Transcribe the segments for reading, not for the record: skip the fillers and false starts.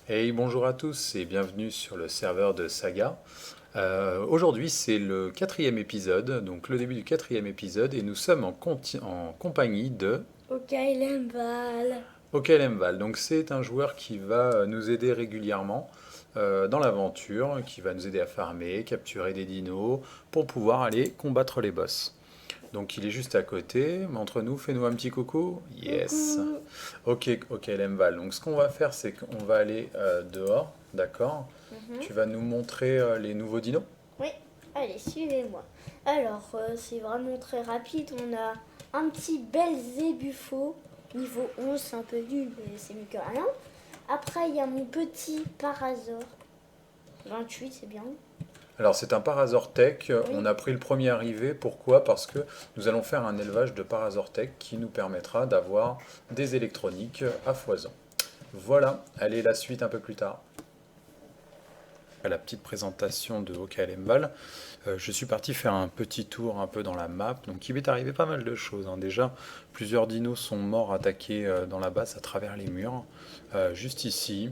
Hey, bonjour à tous et bienvenue sur le serveur de Saga. Aujourd'hui c'est le quatrième épisode, donc le début du quatrième épisode, et nous sommes en compagnie de Ok, Lemval. Okelemval. Donc c'est un joueur qui va nous aider régulièrement dans l'aventure, qui va nous aider à farmer, capturer des dinos, pour pouvoir aller combattre les boss. Donc il est juste à côté, montre-nous, fais-nous un petit coucou. Yes. Coucou. Ok, ok, Lemval. Donc ce qu'on va faire, c'est qu'on va aller dehors, d'accord? Mhm. Tu vas nous montrer les nouveaux dinos? Oui, allez, suivez-moi. Alors, c'est vraiment très rapide. On a un petit Belzébuffo, niveau 11, c'est un peu nul, mais c'est mieux que rien. Après, il y a mon petit Parazor, 28, c'est bien. Alors c'est un Parasaurtech. On Oui, a pris le premier arrivé. Pourquoi? Parce que nous allons faire un élevage de Parasaurtech qui nous permettra d'avoir des électroniques à foison. Voilà, allez, la suite un peu plus tard. À la petite présentation de Okalembal, je suis parti faire un petit tour un peu dans la map. Donc il m'est arrivé pas mal de choses, hein. Déjà, plusieurs dinos sont morts attaqués dans la base à travers les murs. Juste ici.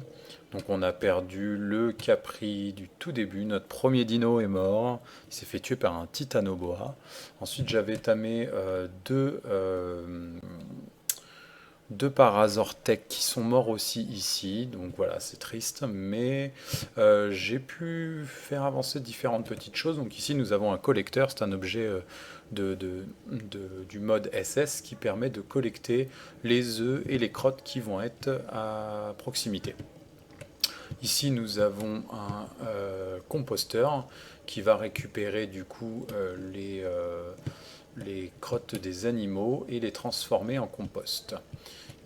Donc on a perdu le Capri du tout début. Notre premier dino est mort. Il s'est fait tuer par un Titanoboa. Ensuite j'avais tamé deux Parasaurtech qui sont morts aussi ici, donc voilà, c'est triste, mais j'ai pu faire avancer différentes petites choses. Donc ici, nous avons un collecteur, c'est un objet du mode SS qui permet de collecter les œufs et les crottes qui vont être à proximité. Ici, nous avons un composteur qui va récupérer du coup les crottes des animaux et les transformer en compost.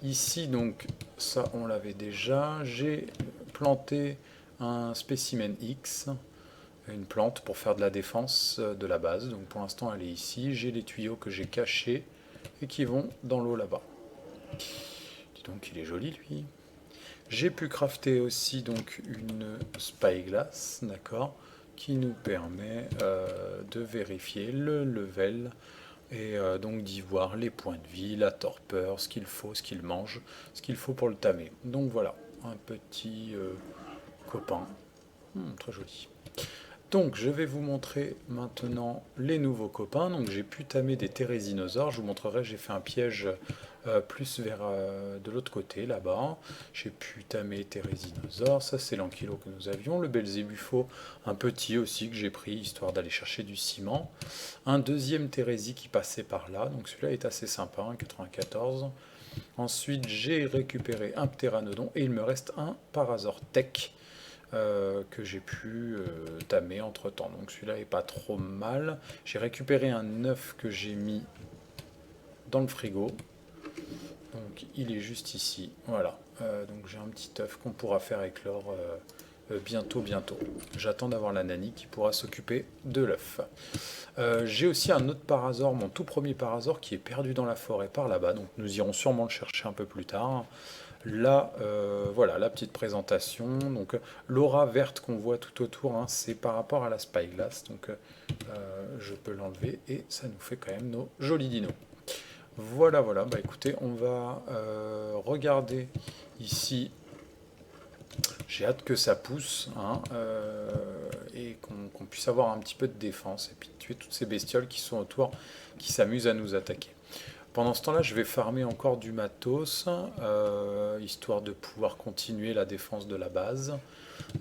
Ici, donc, ça on l'avait déjà. J'ai planté un spécimen X, une plante pour faire de la défense de la base. Donc pour l'instant, elle est ici. J'ai les tuyaux que j'ai cachés et qui vont dans l'eau là-bas. Dis donc, il est joli lui. J'ai pu crafter aussi donc une spyglass, d'accord, qui nous permet de vérifier le level et donc d'y voir les points de vie, la torpeur, ce qu'il faut, ce qu'il mange, ce qu'il faut pour le tamer. Donc voilà, un petit copain. Très joli. Donc je vais vous montrer maintenant les nouveaux copains. Donc j'ai pu tamer des thérésinosaures. Je vous montrerai, j'ai fait un piège plus vers de l'autre côté, là-bas. J'ai pu tamer thérésinosaures. Ça c'est l'ankylo que nous avions. Le belzébuffo, un petit aussi que j'ai pris, histoire d'aller chercher du ciment. Un deuxième Thérésie qui passait par là, donc celui-là est assez sympa, un 94. Ensuite, j'ai récupéré un Pteranodon et il me reste un Parasaurtech que j'ai pu tamer entre temps. Donc celui-là est pas trop mal. J'ai récupéré un œuf que j'ai mis dans le frigo. Donc il est juste ici. Voilà. Donc j'ai un petit œuf qu'on pourra faire éclore bientôt. J'attends d'avoir la nanny qui pourra s'occuper de l'œuf. J'ai aussi un autre parasaure, mon tout premier parasaure qui est perdu dans la forêt par là-bas, donc nous irons sûrement le chercher un peu plus tard. Là, voilà la petite présentation. Donc l'aura verte qu'on voit tout autour, hein, c'est par rapport à la spyglass. Donc je peux l'enlever et ça nous fait quand même nos jolis dinos. Voilà, voilà. Bah écoutez, on va regarder ici. J'ai hâte que ça pousse, hein, et qu'on puisse avoir un petit peu de défense et puis tuer toutes ces bestioles qui sont autour, qui s'amusent à nous attaquer. Pendant ce temps-là, je vais farmer encore du matos, histoire de pouvoir continuer la défense de la base,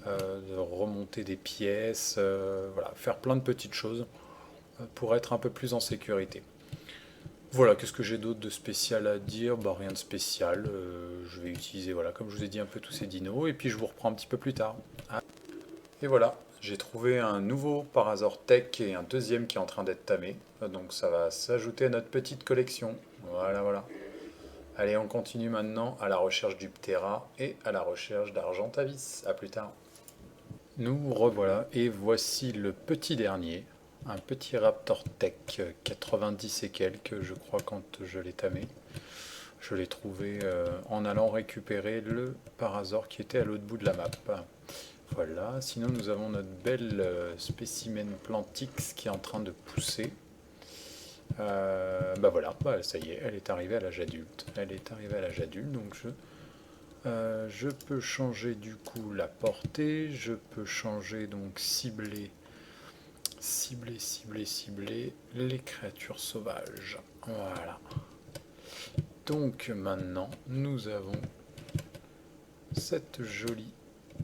de remonter des pièces, voilà, faire plein de petites choses pour être un peu plus en sécurité. Voilà, qu'est-ce que j'ai d'autre de spécial à dire? Bah rien de spécial. Je vais utiliser, voilà, comme je vous ai dit, un peu tous ces dinos, et puis je vous reprends un petit peu plus tard. Ah, et voilà, j'ai trouvé un nouveau Parasaur Tech et un deuxième qui est en train d'être tamé. Donc ça va s'ajouter à notre petite collection. Voilà, voilà. Allez, on continue maintenant à la recherche du Ptera et à la recherche d'Argentavis. A plus tard. Nous revoilà et voici le petit dernier, un petit Raptor Tech 90 et quelques, je crois, quand je l'ai tamé. Je l'ai trouvé en allant récupérer le Parasaur qui était à l'autre bout de la map. Voilà, sinon nous avons notre belle spécimen Plantix qui est en train de pousser. Bah voilà, bah ça y est, elle est arrivée à l'âge adulte. Elle est arrivée à l'âge adulte, donc je Je peux changer du coup la portée, je peux changer donc cibler les créatures sauvages. Voilà. Donc maintenant, nous avons cette jolie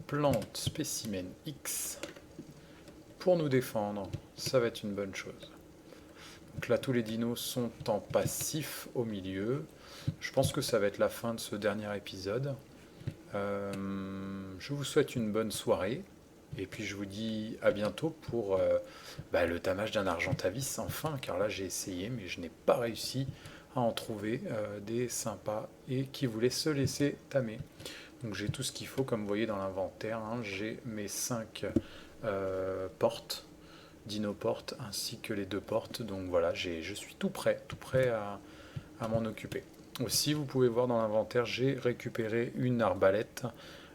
plante spécimen X pour nous défendre. Ça va être une bonne chose. Donc là, tous les dinos sont en passif au milieu. Je pense que ça va être la fin de ce dernier épisode. Je vous souhaite une bonne soirée. Et puis je vous dis à bientôt pour le tamage d'un Argentavis enfin, car là j'ai essayé mais je n'ai pas réussi à en trouver des sympas et qui voulaient se laisser tamer. Donc j'ai tout ce qu'il faut comme vous voyez dans l'inventaire, hein. J'ai mes 5 portes, dino portes ainsi que les 2 portes. Donc voilà, je suis tout prêt à m'en occuper. Aussi vous pouvez voir dans l'inventaire, j'ai récupéré une arbalète.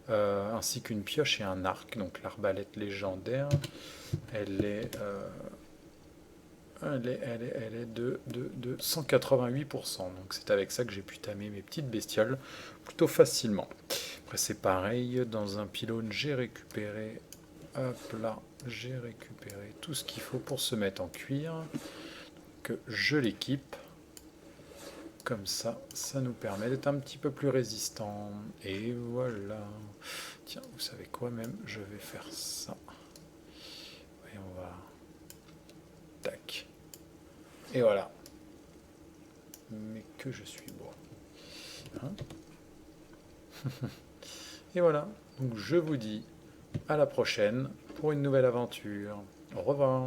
Ainsi qu'une pioche et un arc. Donc l'arbalète légendaire, elle est de 188%. Donc c'est avec ça que j'ai pu tamer mes petites bestioles plutôt facilement. Après c'est pareil, dans un pylône j'ai récupéré, hop là, j'ai récupéré tout ce qu'il faut pour se mettre en cuir. Que je l'équipe. Comme ça, ça nous permet d'être un petit peu plus résistant. Et voilà. Tiens, vous savez quoi même? Je vais faire ça. Et on va... Tac. Et voilà. Mais que je suis beau. Hein? Et voilà. Donc je vous dis à la prochaine pour une nouvelle aventure. Au revoir.